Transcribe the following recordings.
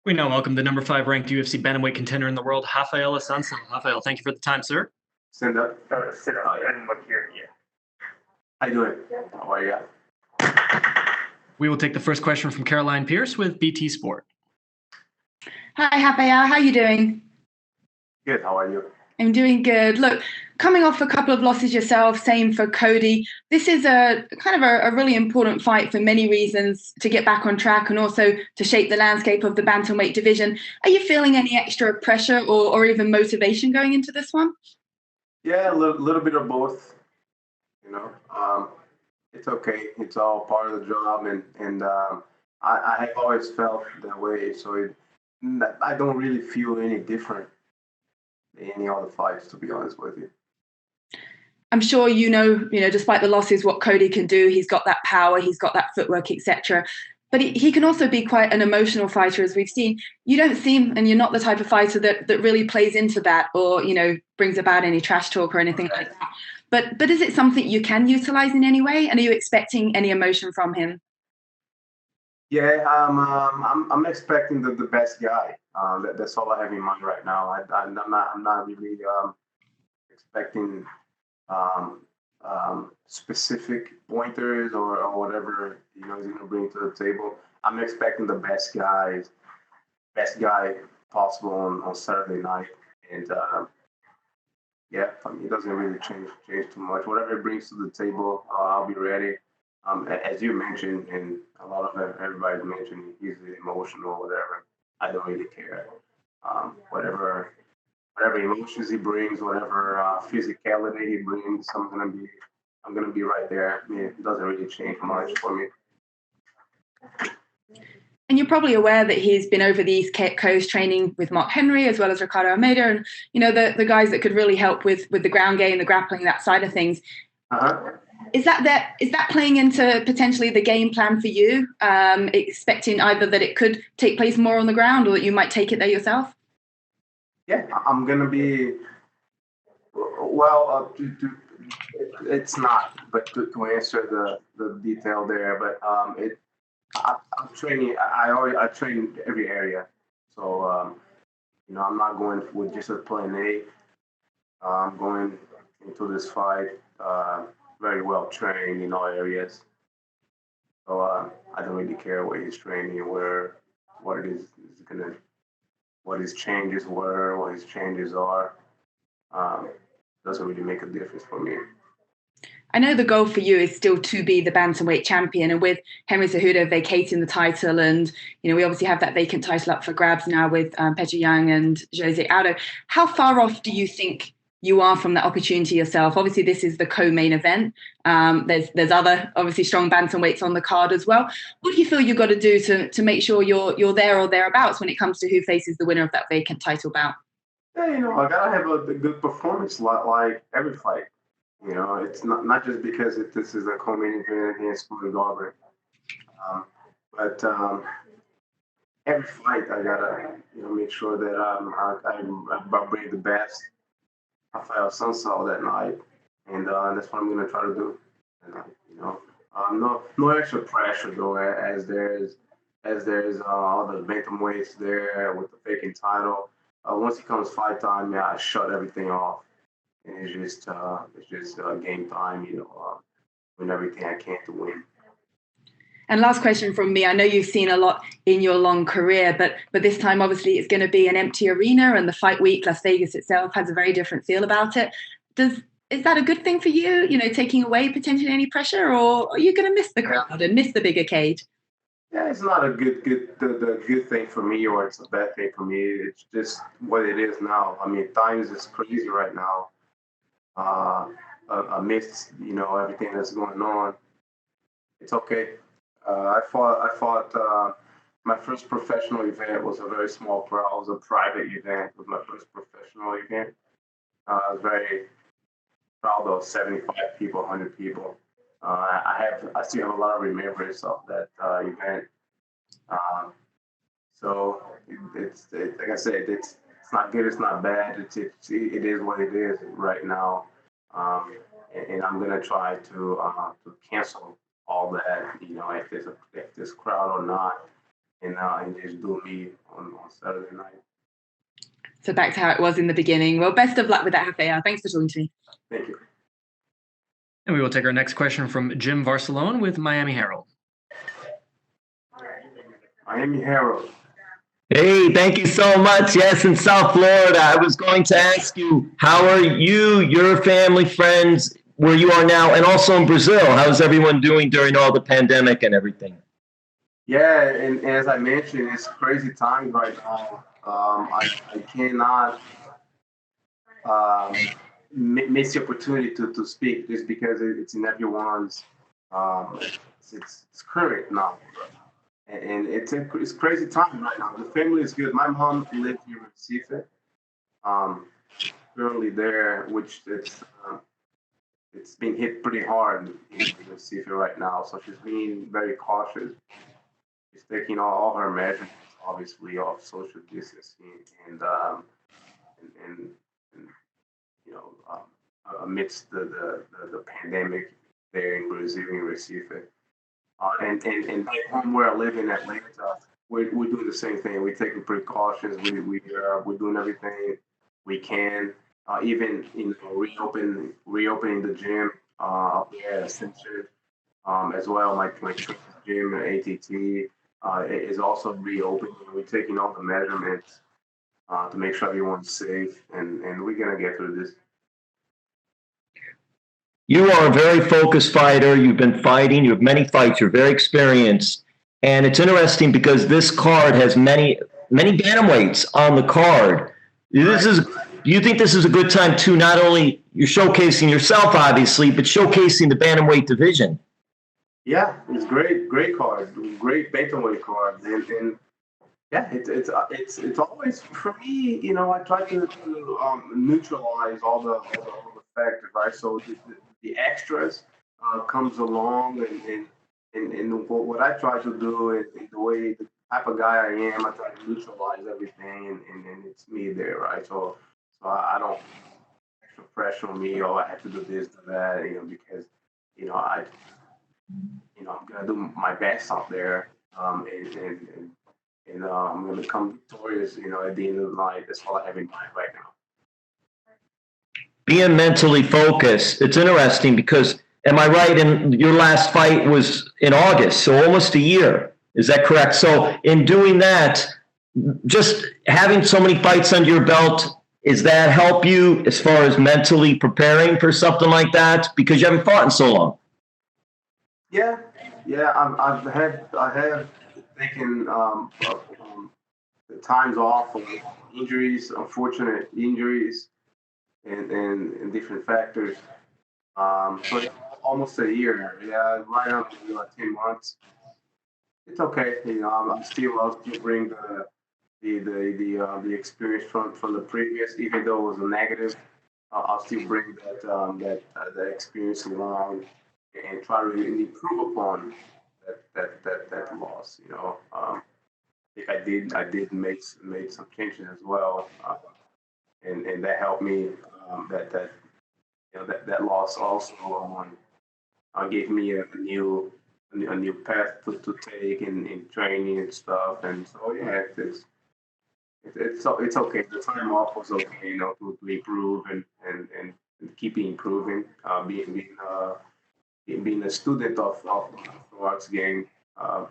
We now welcome the number 5 ranked UFC bantamweight contender in the world, Raphael Assuncao. Raphael, thank you for the time, sir. Stand up. Sit up and look here. Yeah. How you doing? How are you? We will take the first question from Caroline Pierce with BT Sport. Hi, Raphael. How are you doing? Good. How are you? I'm doing good. Look, coming off a couple of losses yourself, same for Cody. This is a really important fight for many reasons to get back on track and also to shape the landscape of the bantamweight division. Are you feeling any extra pressure or even motivation going into this one? Yeah, a little bit of both. It's okay. It's all part of the job, and I have always felt that way. So I don't really feel any different than any other fights, to be honest with you. I'm sure you know, despite the losses, what Cody can do. He's got that power, he's got that footwork, etc. But he can also be quite an emotional fighter, as we've seen. You don't seem, and you're not the type of fighter that really plays into that or, brings about any trash talk or anything like that. But is it something you can utilize in any way? And are you expecting any emotion from him? Yeah, I'm expecting the best guy. That's all I have in mind right now. I'm not really expecting specific pointers or whatever he's going to bring to the table. I'm expecting the best guy possible on Saturday night, and yeah, it doesn't really change too much. Whatever it brings to the table, I'll be ready. As you mentioned, and a lot of everybody's mentioned, he's emotional, whatever. I don't really care. Whatever emotions he brings, whatever physicality he brings, I'm gonna be right there. I mean, it doesn't really change much for me. And you're probably aware that he's been over the East Coast training with Mark Henry as well as Ricardo Almeida, and the guys that could really help with the ground game, the grappling, that side of things. Uh-huh. Is that playing into potentially the game plan for you, expecting either that it could take place more on the ground or that you might take it there yourself? Yeah, I'm gonna be. Well, it's not, but to answer the detail there, but I'm training. I train every area, so I'm not going with just a plan A. I'm going into this fight very well trained in all areas. So I don't really care where he's training, what his changes were, what his changes are. Doesn't really make a difference for me. I know the goal for you is still to be the bantamweight champion, and with Henry Cejudo vacating the title, and we obviously have that vacant title up for grabs now with Petr Yan and Jose Aldo. How far off do you think you are from that opportunity yourself? Obviously, this is the co-main event. There's other obviously strong bantamweights on the card as well. What do you feel you've got to do to make sure you're there or thereabouts when it comes to who faces the winner of that vacant title bout? Yeah, I gotta have a good performance like every fight. It's not just because this is a co-main event against Cody Garbrandt, but every fight I gotta make sure that I bring the best Raphael Assuncao that night, and that's what I'm gonna try to do. And no extra pressure though, as there's all the bantamweights there with the vacant title. Once it comes fight time, I shut everything off. And it's just game time, doing everything I can to win. And last question from me. I know you've seen a lot in your long career, but this time obviously it's going to be an empty arena, and the fight week, Las Vegas itself, has a very different feel about it. Is that a good thing for you? Taking away potentially any pressure, or are you going to miss the crowd and miss the bigger cage? Yeah, it's not a the good thing for me, or it's a bad thing for me. It's just what it is now. I mean, times is crazy right now. Amidst everything that's going on, it's okay. I fought. My first professional event was a very small crowd. It was a private event. It was my first professional event. I was very proud of 75 people, 100 people. I still have a lot of remembrance of that event. So it's like I said, it's not good, it's not bad. It is what it is right now. And I'm gonna try to cancel all that, if there's this crowd or not. and just do me on Saturday night. So back to how it was in the beginning. Well, best of luck with that, Raphael. Thanks for talking to me. Thank you. And we will take our next question from Jim Varsalone with Miami Herald. Miami Herald. Hey, thank you so much. Yes, in South Florida. I was going to ask you, how are you, your family, friends, where you are now, and also in Brazil? How's everyone doing during all the pandemic and everything? Yeah, and as I mentioned, it's crazy times right now. I cannot miss the opportunity to speak just because it's in everyone's. It's current now, and it's crazy time right now. The family is good. My mom lives here in Recife, currently there, which it's been hit pretty hard in Recife right now. So she's being very cautious. She's taking all her measures, obviously, of social distancing and you know, amidst the pandemic there in Brazil, in Recife. And back home where I live in Atlanta, we're doing the same thing. We're taking precautions. We're doing everything we can. Even reopening the gym up there at Ascension, as well. My gym at ATT is also reopening. We're taking all the measurements to make sure everyone's safe, and we're gonna get through this. You are a very focused fighter. You've been fighting. You have many fights. You're very experienced. And it's interesting because this card has many bantamweights on the card. This is. Do you think this is a good time to not only you're showcasing yourself, obviously, but showcasing the bantamweight division? Yeah, it's great card, great bantamweight card, and yeah, it's always for me. You know, I try to neutralize all the factors, right? So the extras comes along, and what I try to do is the way the type of guy I am, I try to neutralize everything, and it's me there, right? So I don't extra pressure on me. Oh, I have to do this, do that, because I I'm gonna do my best out there, and I'm gonna come victorious. At the end of the night, that's all I have in mind right now. Being mentally focused. It's interesting because, am I right? In your last fight was in August, so almost a year. Is that correct? So in doing that, just having so many fights under your belt, does that help you as far as mentally preparing for something like that? Because you haven't fought in so long. Yeah, yeah. I have taken times off of injuries, unfortunate injuries, and different factors. So yeah, almost a year. Yeah, right up to 10 months. It's okay. I'll still bring the experience from the previous, even though it was a negative. I'll still bring that experience along and try to improve upon that loss. I think I did make some changes as well, and that helped me. That loss also gave me a new path to take in training and stuff. And so yeah, it's okay. The time off was okay, to improve and keep improving. Being a student of the arts game. So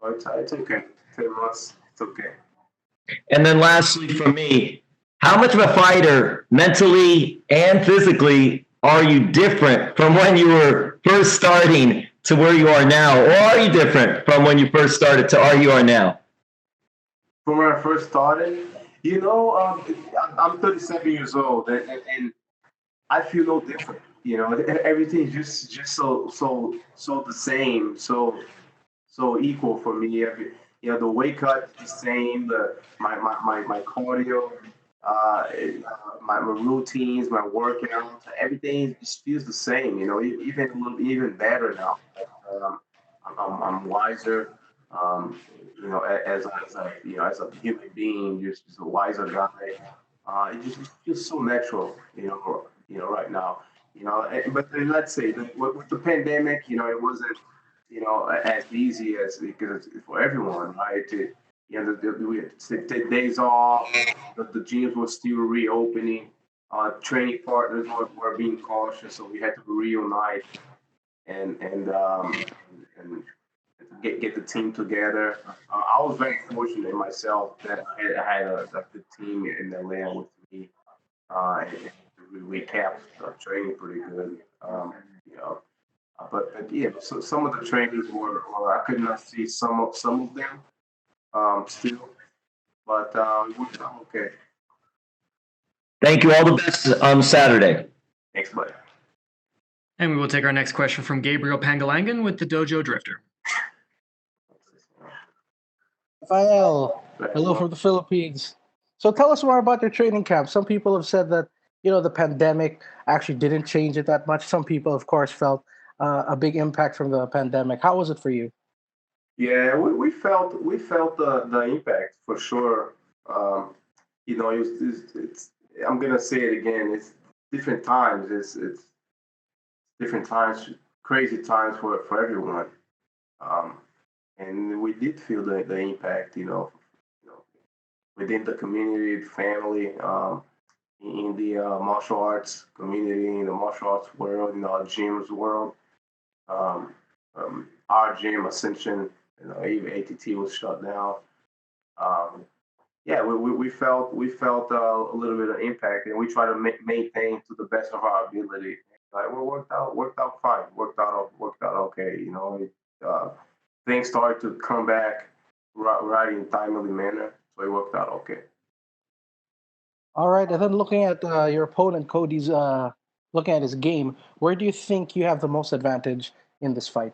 it's okay. 10 months, it's okay. And then lastly, for me, how much of a fighter mentally and physically are you different from when you were first starting to where you are now? Or are you different from when you first started to where you are now? From when I first started, I'm 37 years old, and I feel no different. Everything's just so the same, so equal for me. The weight cut is the same. My cardio, my routines, my workouts, everything just feels the same. Even a little even better now. Um, I'm wiser. As a human being, just a wiser guy. It just feels so natural. Right now. But then let's say with the pandemic, it wasn't as easy as because for everyone, right? We had to take days off. The gyms were still reopening. Training partners were being cautious, so we had to reunite and get the team together. I was very fortunate myself that I had a good team in Atlanta with me, and we kept training pretty good. You know, but yeah, so some of the trainings were I could not see some of them still, but it worked out okay. Thank you. All the best on Saturday. Thanks, buddy. And we will take our next question from Gabriel Pangalangan with the Dojo Drifter. Raphael, hello from the Philippines. So tell us more about your training camp. Some people have said that the pandemic actually didn't change it that much. Some people, of course, felt a big impact from the pandemic. How was it for you? Yeah, we felt the impact for sure. It's I'm gonna say it again. It's different times. It's different times, crazy times for everyone. Um, and we did feel the impact. Within the community, family, in the martial arts community, in the martial arts world, in our gyms world. Um, our gym, Ascension, even ATT was shut down. Um, yeah, we felt a little bit of impact, and we try to maintain to the best of our ability. Like we worked out fine, worked out okay. Things started to come back right in timely manner, so it worked out okay. All right, and then looking at your opponent, Cody's, looking at his game, where do you think you have the most advantage in this fight?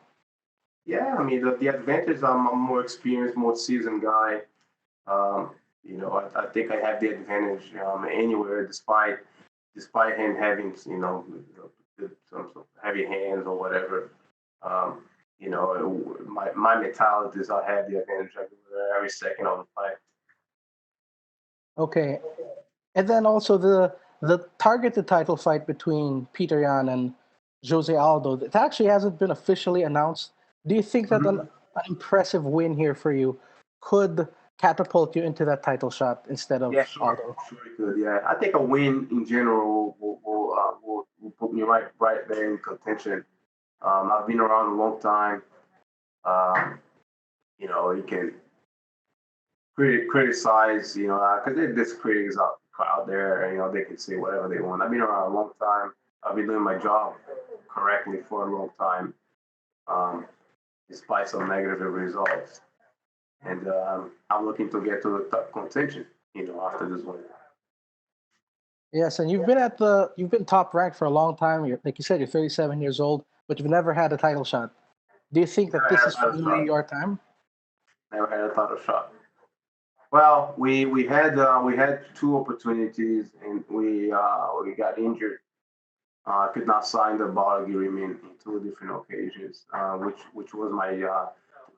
Yeah, I mean the advantage. I'm a more experienced, more seasoned guy. Um, I think I have the advantage anywhere, despite him having some heavy hands or whatever. Um, my mentality is I have the advantage every second of the fight. Okay, and then also the targeted title fight between Peter Yan and Jose Aldo, it actually hasn't been officially announced. Do you think that Mhm. an impressive win here for you could catapult you into that title shot instead of Yeah, sure, Aldo? sure it could. Yeah, I think a win in general will put me right there in contention. I've been around a long time. Um, you can criticize, because there's critics out there, they can say whatever they want. I've been around a long time. I've been doing my job correctly for a long time, um, despite some negative results. And I'm looking to get to the top contention, after this one. Yes, and you've been top ranked for a long time. Like you said, you're 37 years old, but you've never had a title shot. Do you think that Never this had a is title finally shot. your time? Never had a title shot. Well, we had two opportunities, and we got injured. Could not sign the bar agreement in two different occasions, which was my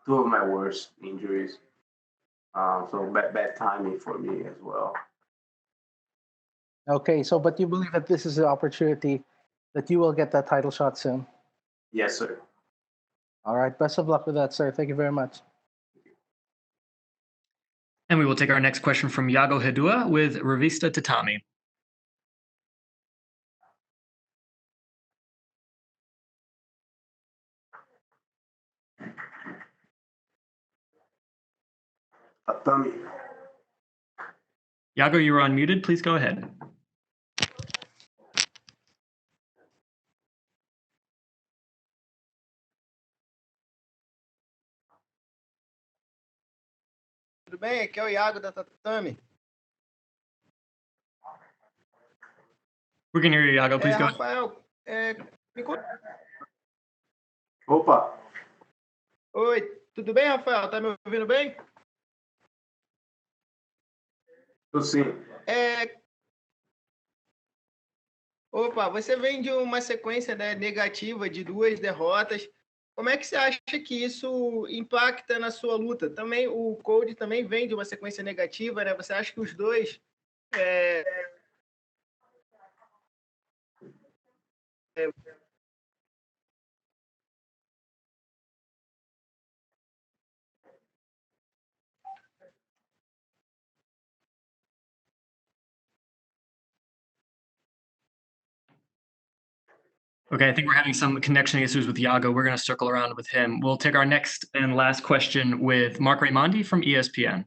two of my worst injuries. So bad timing for me as well. Okay, so but you believe that this is the opportunity that you will get that title shot soon. Yes, sir. All right, best of luck with that, sir. Thank you very much. And we will take our next question from Yago Hedua with Revista Tatami. Tatami. Yago, you are unmuted. Please go ahead. Tudo bem? Aqui é o Iago da Tatami. We can hear you, Yago. Please go ahead. Rafael, me conta. Opa, Oi, tudo bem, Rafael? Tá me ouvindo bem? tô sim. É, Opa, você vem de uma sequência, né, negativa de 2 derrotas. Como é que você acha que isso impacta na sua luta? Também o Cody também vem de uma sequência negativa, né? Você acha que os dois é, Okay, I think we're having some connection issues with Iago. We're going to circle around with him. We'll take our next and last question with Mark Raimondi from ESPN.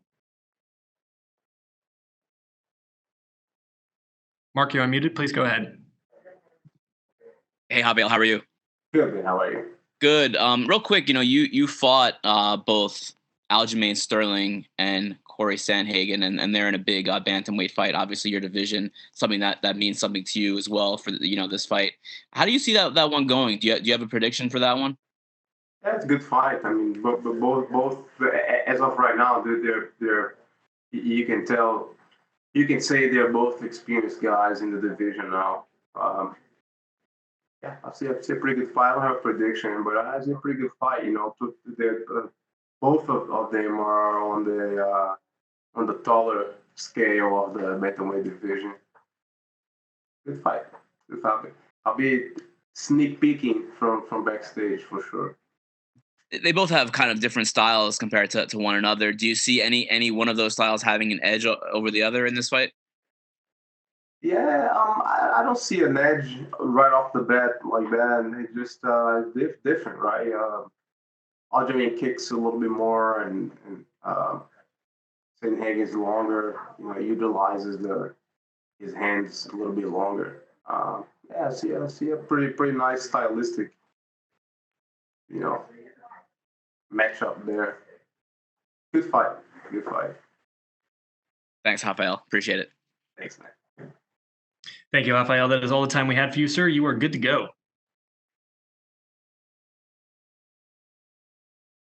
Mark, you're unmuted. Please go ahead. Hey, Raphael, how are you? Good, man. How are you? Good. Real quick, you fought both Aljamain Sterling and Corey Sandhagen, and they're in a big bantamweight fight. Obviously, your division, something that means something to you as well for this fight. How do you see that one going? Do you have a prediction for that one? Yeah, it's a good fight. I mean, both as of right now, they're you can tell, you can say they're both experienced guys in the division now. Yeah, I see a pretty good fight. I don't have a prediction, but I see a pretty good fight. Both of them are on the taller scale of the bantamweight division. Good fight. Good fight. I'll be sneak peeking from backstage for sure. They both have kind of different styles compared to one another. Do you see any one of those styles having an edge over the other in this fight? Yeah, I don't see an edge right off the bat like that. And it's just different, right? Aljamain kicks a little bit more, and Sandhagen is longer. Utilizes his hands a little bit longer. Yeah, I see a pretty nice stylistic, matchup there. Good fight. Good fight. Thanks, Raphael. Appreciate it. Thanks, man. Thank you, Raphael. That is all the time we had for you, sir. You are good to go.